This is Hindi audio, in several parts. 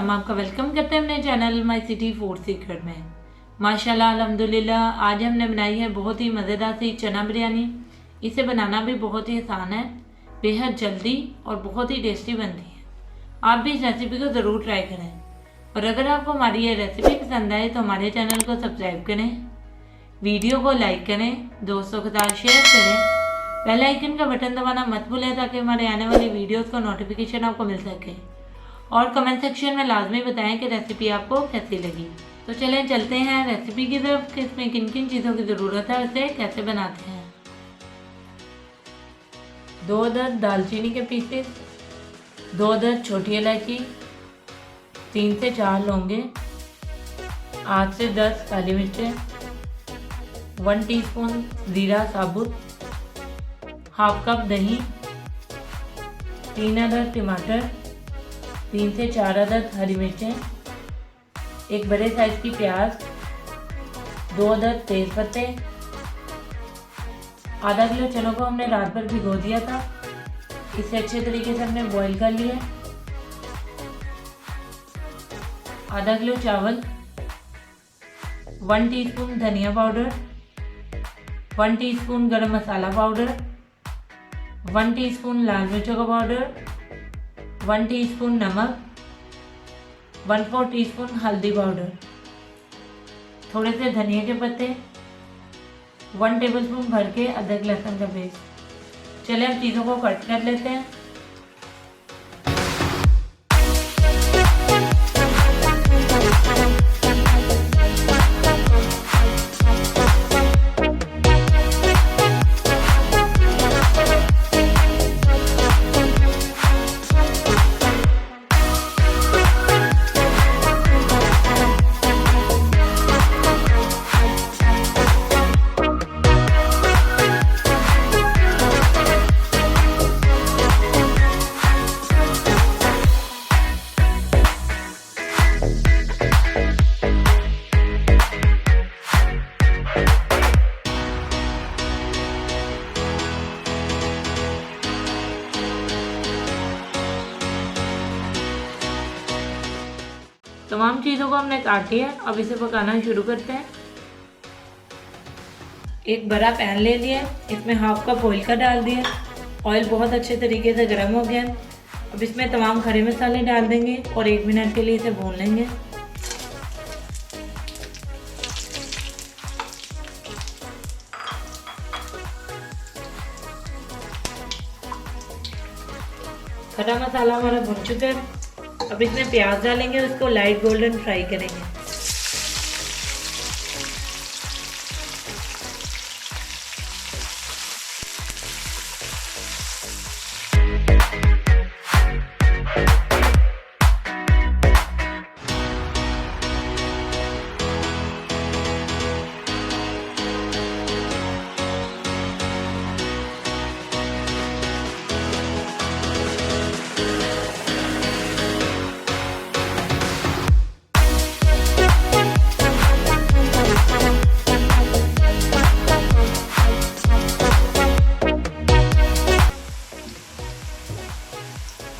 हम आपका वेलकम करते हैं अपने channel my city food secret में। माशाल्लाह अल्हम्दुलिल्लाह आज हमने बनाई है बहुत ही मज़ेदार सी चना बिरयानी। इसे बनाना भी बहुत ही आसान है, बेहद जल्दी और बहुत ही टेस्टी बनती है। आप भी इस रेसिपी को ज़रूर ट्राई करें और अगर आपको हमारी ये रेसिपी पसंद आए तो हमारे चैनल को सब्सक्राइब करें, वीडियो को लाइक करें, दोस्तों के साथ शेयर करें, बेल आइकन का बटन दबाना मत भूलें ताकि हमारे आने वाली वीडियोस का नोटिफिकेशन आपको मिल सके और कमेंट सेक्शन में लाजमी बताएं कि रेसिपी आपको कैसी लगी। तो चलें चलते हैं रेसिपी की तरफ कि इसमें किन किन चीज़ों की ज़रूरत है और इसे कैसे बनाते हैं। 2 अदद दालचीनी के पीसेस, 2 अदद छोटी इलायची, 3 से 4 लौंगे, 8 से 10 काली मिर्चें, 1 टीस्पून ज़ीरा साबुत, हाफ कप दही, 3 अदद टमाटर, 3 से 4 अदद हरी मिर्चें, एक बड़े साइज की प्याज, 2 अदद तेज पत्ते। आधा किलो चनों को हमने रात भर भिगो दिया था, इसे अच्छे तरीके से हमने बॉईल कर लिया। आधा किलो चावल, 1 टीस्पून धनिया पाउडर, 1 टीस्पून गरम मसाला पाउडर, 1 टीस्पून लाल मिर्चों का पाउडर, 1 टीस्पून नमक, 1/4 टीस्पून हल्दी पाउडर, थोड़े से धनिया के पत्ते, 1 टेबलस्पून भर के अदरक लहसुन का पेस्ट। चलिए अब चीज़ों को कट कर लेते हैं। तमाम चीज़ों को हमने काट लिया, अब इसे पकाना शुरू करते हैं। एक बड़ा पैन ले लिया, इसमें हाफ कप ऑयल का डाल दिया। ऑयल बहुत अच्छे तरीके से गर्म हो गया। अब इसमें तमाम खड़े मसाले डाल देंगे और 1 मिनट के लिए इसे भून लेंगे। खड़ा मसाला हमारा भुन चुका है। अब इसमें प्याज डालेंगे, उसको लाइट गोल्डन फ्राई करेंगे।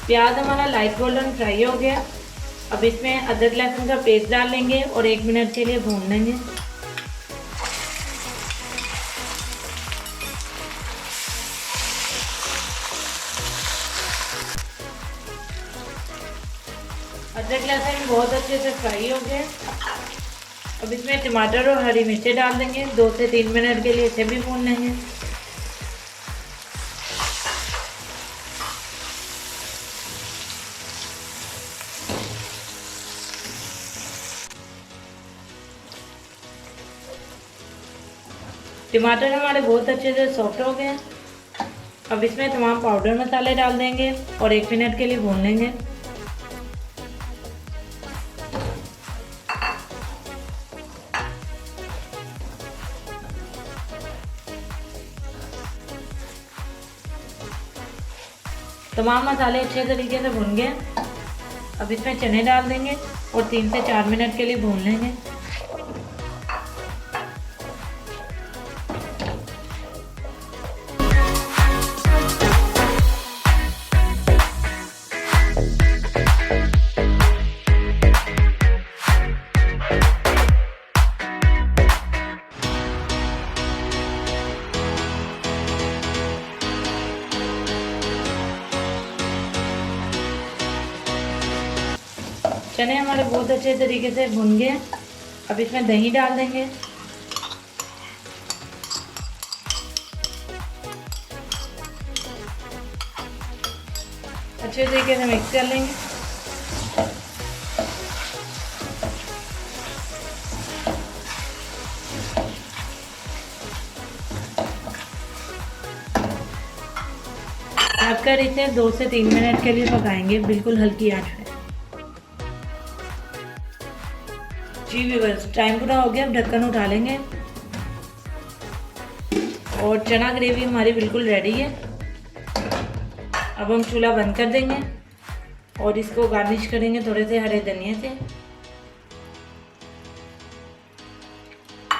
प्याज हमारा लाइट गोल्डन फ्राई हो गया। अब इसमें अदरक लहसुन का पेस्ट डाल लेंगे और 1 मिनट के लिए भून लेंगे। अदरक लहसुन बहुत अच्छे से फ्राई हो गए। अब इसमें टमाटर और हरी मिर्चें डाल देंगे। 2 से 3 मिनट के लिए इसे भी भून लेंगे। टमाटर हमारे बहुत अच्छे से सॉफ्ट हो गए। अब इसमें तमाम पाउडर मसाले डाल देंगे और 1 मिनट के लिए भून लेंगे। तमाम मसाले अच्छे तरीके से भुन गए। अब इसमें चने डाल देंगे और 3 से 4 मिनट के लिए भून लेंगे। चने हमारे बहुत अच्छे तरीके से भुन गए। अब इसमें दही डाल देंगे। अच्छे तरीके से मिक्स कर लेंगे। ढककर इसे 2 से 3 मिनट के लिए पकाएंगे, बिल्कुल हल्की आंच पे। जी व्यूअर्स, टाइम पूरा हो गया। अब ढक्कन उठा लेंगे और चना ग्रेवी हमारी बिल्कुल रेडी है। अब हम चूल्हा बंद कर देंगे और इसको गार्निश करेंगे थोड़े से हरे धनिया से।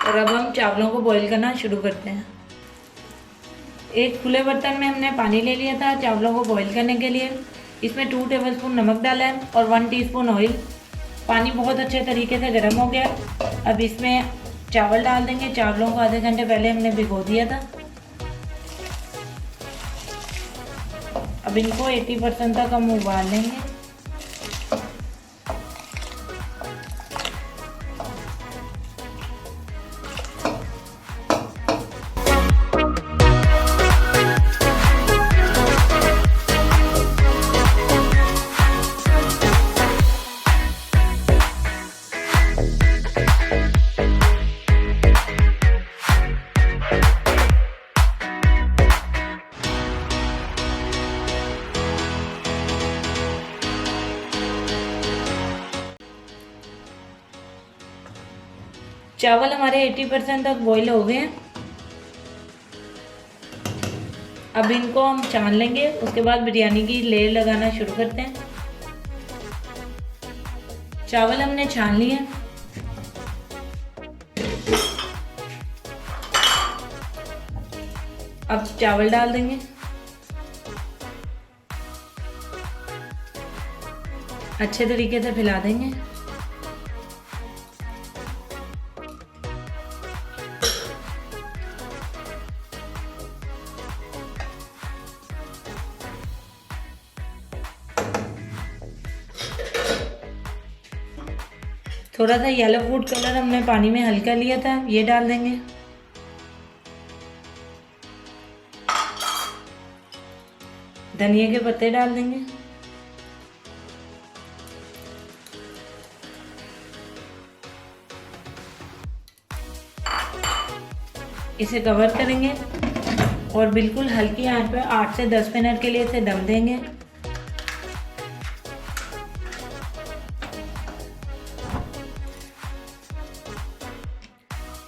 और अब हम चावलों को बॉईल करना शुरू करते हैं। एक खुले बर्तन में हमने पानी ले लिया था चावलों को बॉईल करने के लिए। इसमें 2 टेबलस्पून नमक डाला है और 1 टीस्पून ऑयल। पानी बहुत अच्छे तरीके से गर्म हो गया। अब इसमें चावल डाल देंगे। चावलों को आधे घंटे पहले हमने भिगो दिया था। अब इनको 80% तक हम उबाल लेंगे। चावल हमारे 80% तक बॉईल हो गए हैं। अब इनको हम छान लेंगे। उसके बाद बिरयानी की लेयर लगाना शुरू करते हैं। चावल हमने छान लिए। अब चावल डाल देंगे। अच्छे तरीके से फैला देंगे। थोड़ा सा येलो फूड कलर हमने पानी में हल्का लिया था, ये डाल देंगे। धनिया के पत्ते डाल देंगे। इसे कवर करेंगे और बिल्कुल हल्की आंच पर 8 से 10 मिनट के लिए इसे दम देंगे।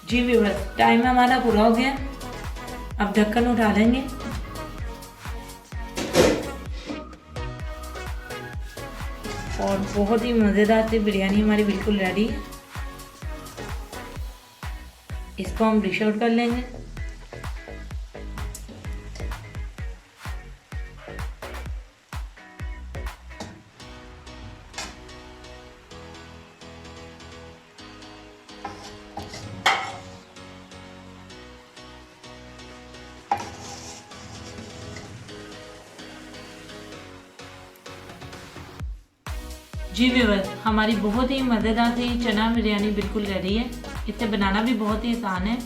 जी व्यूअर्स, टाइम हमारा पूरा हो गया। अब ढक्कन उठा लेंगे और बहुत ही मज़ेदार सी बिरयानी हमारी बिल्कुल रेडी है। इसको हम डिश आउट कर लेंगे। जी व्यूअर्स, हमारी बहुत ही मज़ेदार सी चना बिरयानी बिल्कुल रेडी है। इसे बनाना भी बहुत ही आसान है।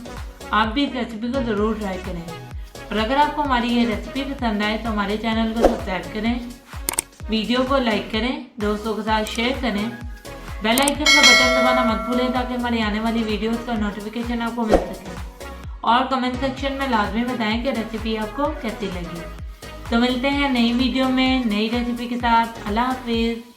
आप भी इस रेसिपी को ज़रूर ट्राई करें। और अगर आपको हमारी ये रेसिपी पसंद आए तो हमारे चैनल को सब्सक्राइब करें, वीडियो को लाइक करें, दोस्तों के साथ शेयर करें, बेल आइकन का बटन दबाना मत भूलें ताकि हमारी आने वाली वीडियोज़ का नोटिफिकेशन आपको मिल सके। और कमेंट सेक्शन में लाजमी बताएं कि रेसिपी आपको कैसी लगी। तो मिलते हैं नई वीडियो में नई रेसिपी के साथ। अल्लाह हाफिज़।